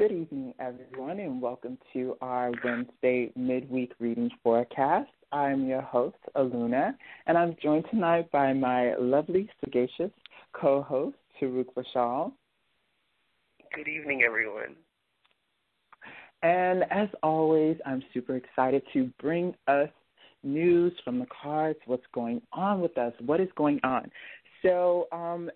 Good evening, everyone, and welcome to our Wednesday midweek reading forecast. I'm your host, Aluna, and I'm joined tonight by my lovely, sagacious co-host, Taruk Bashal. Good evening, everyone. And as always, I'm super excited to bring us news from the cards, what's going on with us, what is going on. So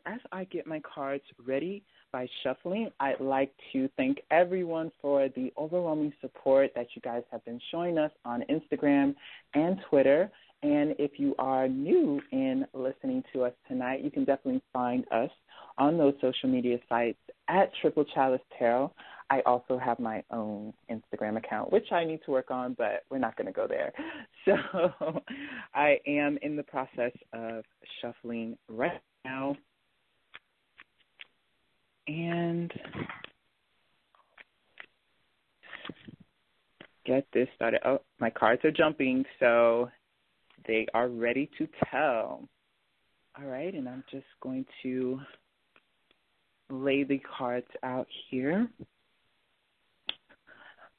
as I get my cards ready by shuffling, I'd like to thank everyone for the overwhelming support that you guys have been showing us on Instagram and Twitter. And if you are new in listening to us tonight, you can definitely find us on those social media sites at Triple Chalice Tarot. I also have my own Instagram account, which I need to work on, but we're not going to go there. So I am in the process of shuffling right now. And get this started. Oh, my cards are jumping, so they are ready to tell. All right, and I'm just going to lay the cards out here.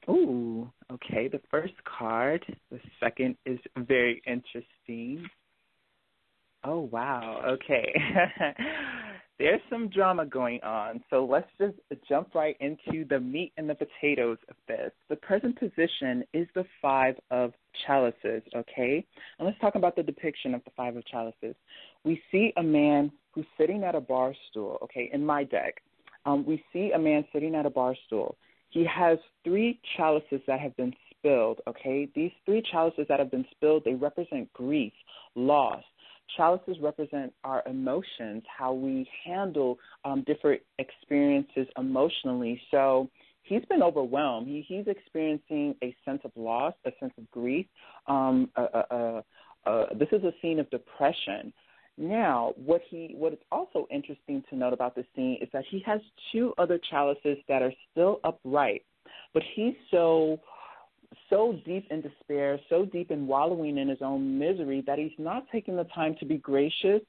Ooh, okay, the first card. The second is very interesting. Oh, wow, okay. There's some drama going on, so let's just jump right into the meat and the potatoes of this. The present position is the Five of Chalices, okay? And let's talk about the depiction of the Five of Chalices. We see a man who's sitting at a bar stool, okay, in my deck. We see a man sitting at a bar stool. He has three chalices that have been spilled, okay? These three chalices that have been spilled, they represent grief, loss. Chalices represent our emotions, how we handle different experiences emotionally. So he's been overwhelmed. He's experiencing a sense of loss, a sense of grief. This is a scene of depression. Now, what is also interesting to note about this scene is that he has two other chalices that are still upright, but he's so deep in despair, so deep in wallowing in his own misery that he's not taking the time to be gracious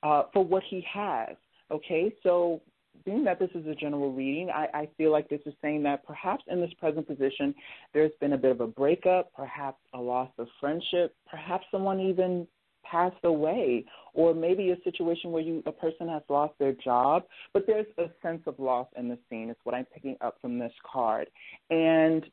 for what he has, okay? So being that this is a general reading, I feel like this is saying that perhaps in this present position there's been a bit of a breakup, perhaps a loss of friendship, perhaps someone even passed away, or maybe a situation where a person has lost their job, but there's a sense of loss in the scene is what I'm picking up from this card. And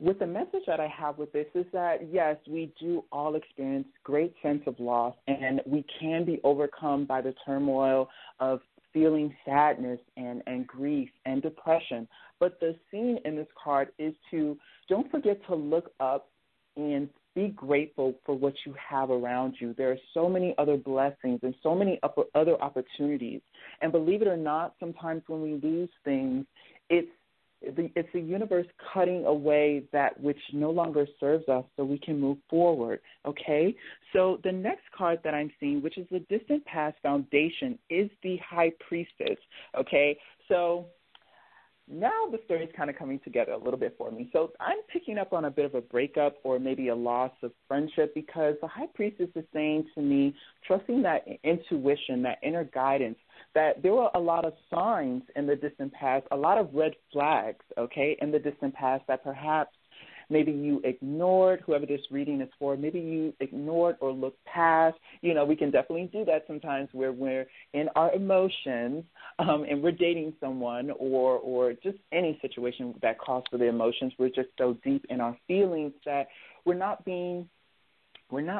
with the message that I have with this is that, yes, we do all experience great sense of loss, and we can be overcome by the turmoil of feeling sadness and grief and depression. But the scene in this card is to don't forget to look up and be grateful for what you have around you. There are so many other blessings and so many other opportunities. And believe it or not, sometimes when we lose things, it's the universe cutting away that which no longer serves us so we can move forward, okay? So the next card that I'm seeing, which is the Distant Past Foundation, is the High Priestess, okay? So now the story is kind of coming together a little bit for me. So I'm picking up on a bit of a breakup or maybe a loss of friendship because the High Priestess is saying to me, trusting that intuition, that inner guidance, that there were a lot of signs in the distant past, a lot of red flags, okay, in the distant past that perhaps maybe you ignored, whoever this reading is for, maybe you ignored or looked past. You know, we can definitely do that sometimes where we're in our emotions and we're dating someone or just any situation that calls for the emotions. We're just so deep in our feelings that we're not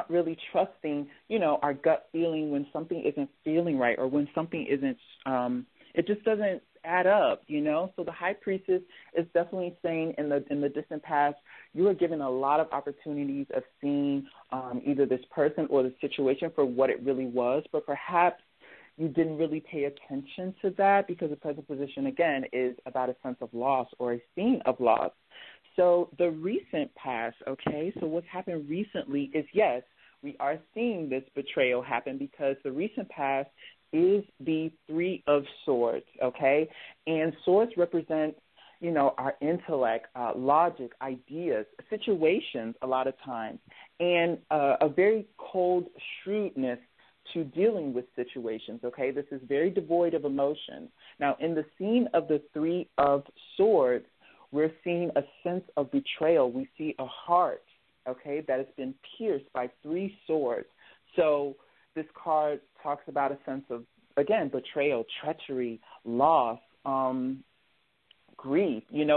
really trusting, our gut feeling when something isn't feeling right or when something isn't, it just doesn't add up, So the High Priestess is definitely saying in the distant past, you were given a lot of opportunities of seeing either this person or the situation for what it really was, but perhaps you didn't really pay attention to that because the present position, again, is about a sense of loss or a scene of loss. So the recent past, okay, so what's happened recently is, yes, we are seeing this betrayal happen because the recent past is the Three of Swords, okay? And swords represent, our intellect, logic, ideas, situations a lot of times, and a very cold shrewdness to dealing with situations, okay? This is very devoid of emotion. Now, in the scene of the Three of Swords, we're seeing a sense of betrayal. We see a heart, okay, that has been pierced by three swords. So this card talks about a sense of, again, betrayal, treachery, loss, grief, and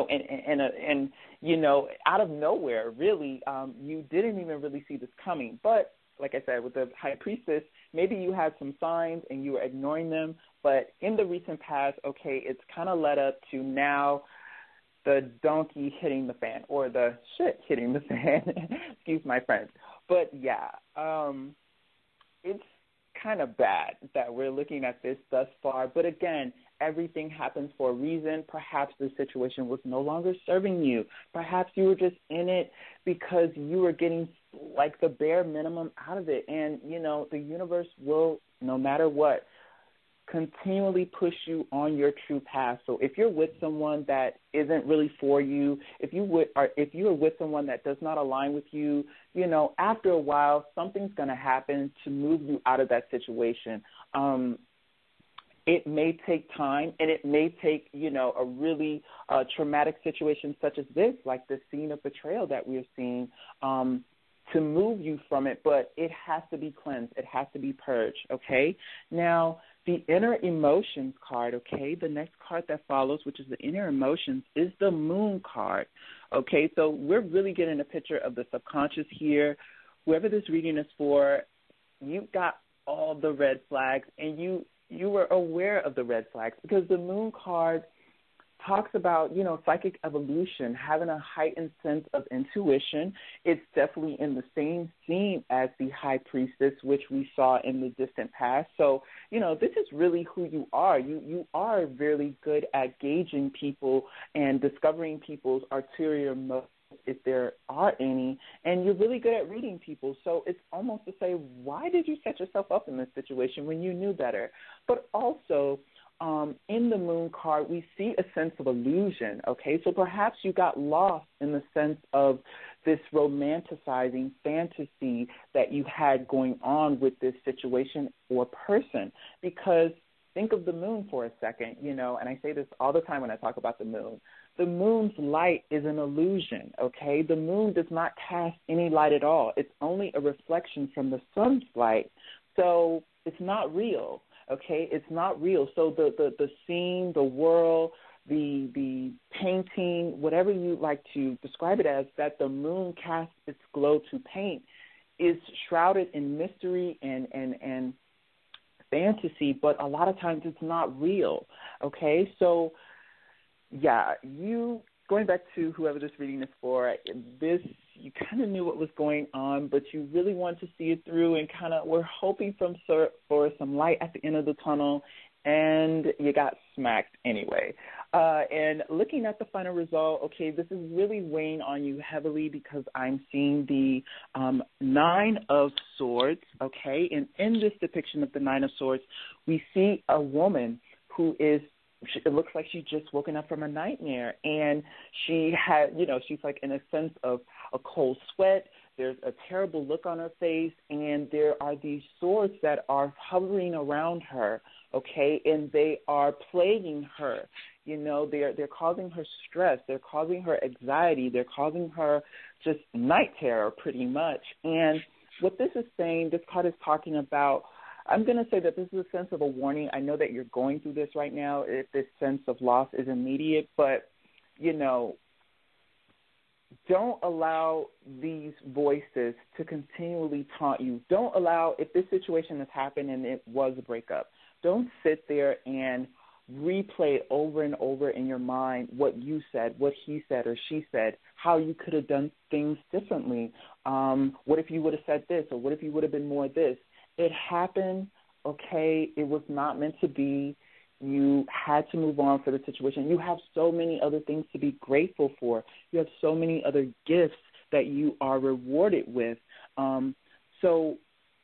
out of nowhere, really, you didn't even really see this coming. But like I said, with the High Priestess, maybe you had some signs and you were ignoring them. But in the recent past, okay, it's kind of led up to now the donkey hitting the fan, or the shit hitting the fan. Excuse my French. But yeah, it's kind of bad that we're looking at this thus far. But again, everything happens for a reason. Perhaps the situation was no longer serving you. Perhaps you were just in it because you were getting like the bare minimum out of it. And, the universe will, no matter what, continually push you on your true path. So if you're with someone that isn't really for you, if you are with someone that does not align with you, after a while, something's going to happen to move you out of that situation. It may take time, and it may take, a really traumatic situation such as this, like the scene of betrayal that we're seeing, to move you from it, but it has to be cleansed. It has to be purged, okay? Now, the inner emotions card, okay, the next card that follows, which is the inner emotions, is the Moon card, okay? So we're really getting a picture of the subconscious here. Whoever this reading is for, you got all the red flags, and you were aware of the red flags, because the Moon card talks about, psychic evolution, having a heightened sense of intuition. It's definitely in the same theme as the High Priestess, which we saw in the distant past. So, this is really who you are. You are really good at gauging people and discovering people's ulterior motives, if there are any, and you're really good at reading people. So it's almost to say, why did you set yourself up in this situation when you knew better? But also, in the Moon card, we see a sense of illusion, okay? So perhaps you got lost in the sense of this romanticizing fantasy that you had going on with this situation or person, because think of the moon for a second, and I say this all the time when I talk about the moon. The moon's light is an illusion, okay? The moon does not cast any light at all. It's only a reflection from the sun's light, so it's not real. Okay, it's not real. So the scene, the world, the painting, whatever you like to describe it as, that the moon casts its glow to paint, is shrouded in mystery and fantasy, but a lot of times it's not real. Okay, so yeah, going back to whoever this reading is for, you kind of knew what was going on, but you really wanted to see it through, and kind of were hoping for some light at the end of the tunnel, and you got smacked anyway. And looking at the final result, okay, this is really weighing on you heavily, because I'm seeing the Nine of Swords, okay? And in this depiction of the Nine of Swords, we see a woman who is, it looks like she's just woken up from a nightmare, and she had, she's like in a sense of a cold sweat. There's a terrible look on her face, and there are these swords that are hovering around her, okay, and they are plaguing her. They're causing her stress. They're causing her anxiety. They're causing her just night terror, pretty much. And what this is saying, this card is talking about, I'm going to say that this is a sense of a warning. I know that you're going through this right now, if this sense of loss is immediate, but, don't allow these voices to continually taunt you. Don't allow, if this situation has happened and it was a breakup, don't sit there and replay over and over in your mind what you said, what he said or she said, how you could have done things differently. What if you would have said this, or what if you would have been more this? It happened, okay, it was not meant to be. You had to move on for the situation. You have so many other things to be grateful for. You have so many other gifts that you are rewarded with. So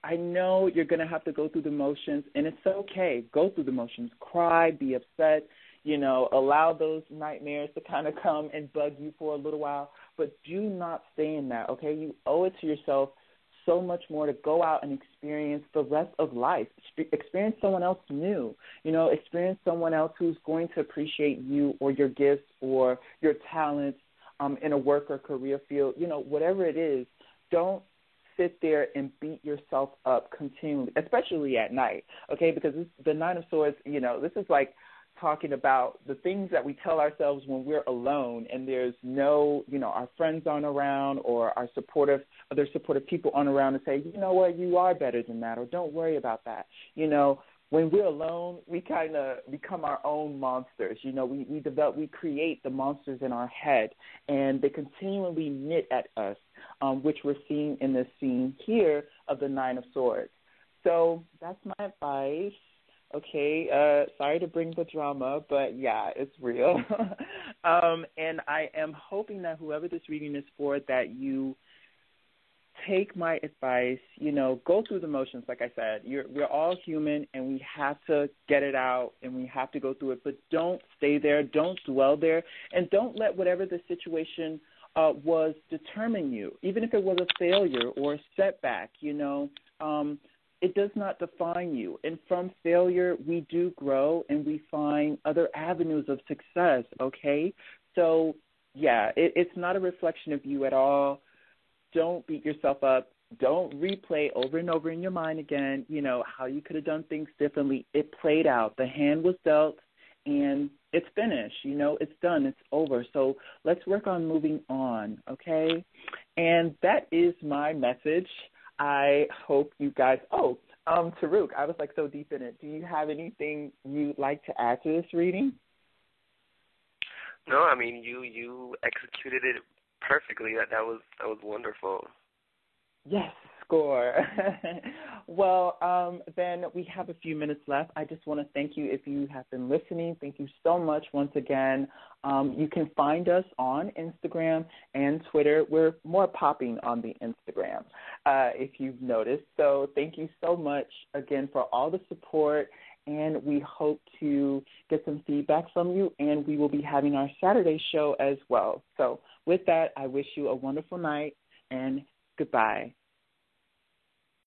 I know you're going to have to go through the motions, and it's okay. Go through the motions. Cry, be upset, allow those nightmares to kind of come and bug you for a little while, but do not stay in that, okay? You owe it to yourself so much more to go out and experience the rest of life, experience someone else new, experience someone else who's going to appreciate you or your gifts or your talents in a work or career field, whatever it is. Don't sit there and beat yourself up continually, especially at night, okay, because the Nine of Swords, this is like talking about the things that we tell ourselves when we're alone and there's no, our friends aren't around or other supportive people aren't around to say, you know what, you are better than that, or don't worry about that. When we're alone, we kind of become our own monsters. We create the monsters in our head, and they continually knit at us, which we're seeing in this scene here of the Nine of Swords. So that's my advice. Okay, sorry to bring the drama, but yeah, it's real. And I am hoping that whoever this reading is for, that you take my advice, go through the motions. Like I said, we're all human, and we have to get it out, and we have to go through it. But don't stay there. Don't dwell there. And don't let whatever the situation was determine you, even if it was a failure or a setback, it does not define you. And from failure, we do grow, and we find other avenues of success, okay? So, yeah, it's not a reflection of you at all. Don't beat yourself up. Don't replay over and over in your mind again, how you could have done things differently. It played out. The hand was dealt, and it's finished. It's done. It's over. So let's work on moving on, okay? And that is my message. I hope you guys Taruk, I was so deep in it. Do you have anything you'd like to add to this reading? No, I mean you executed it perfectly. That was wonderful. Yes, score. Well, then we have a few minutes left. I just want to thank you if you have been listening. Thank you so much once again. You can find us on Instagram and Twitter. We're more popping on the Instagram, if you've noticed. So thank you so much again for all the support, and we hope to get some feedback from you, and we will be having our Saturday show as well. So with that, I wish you a wonderful night, and goodbye.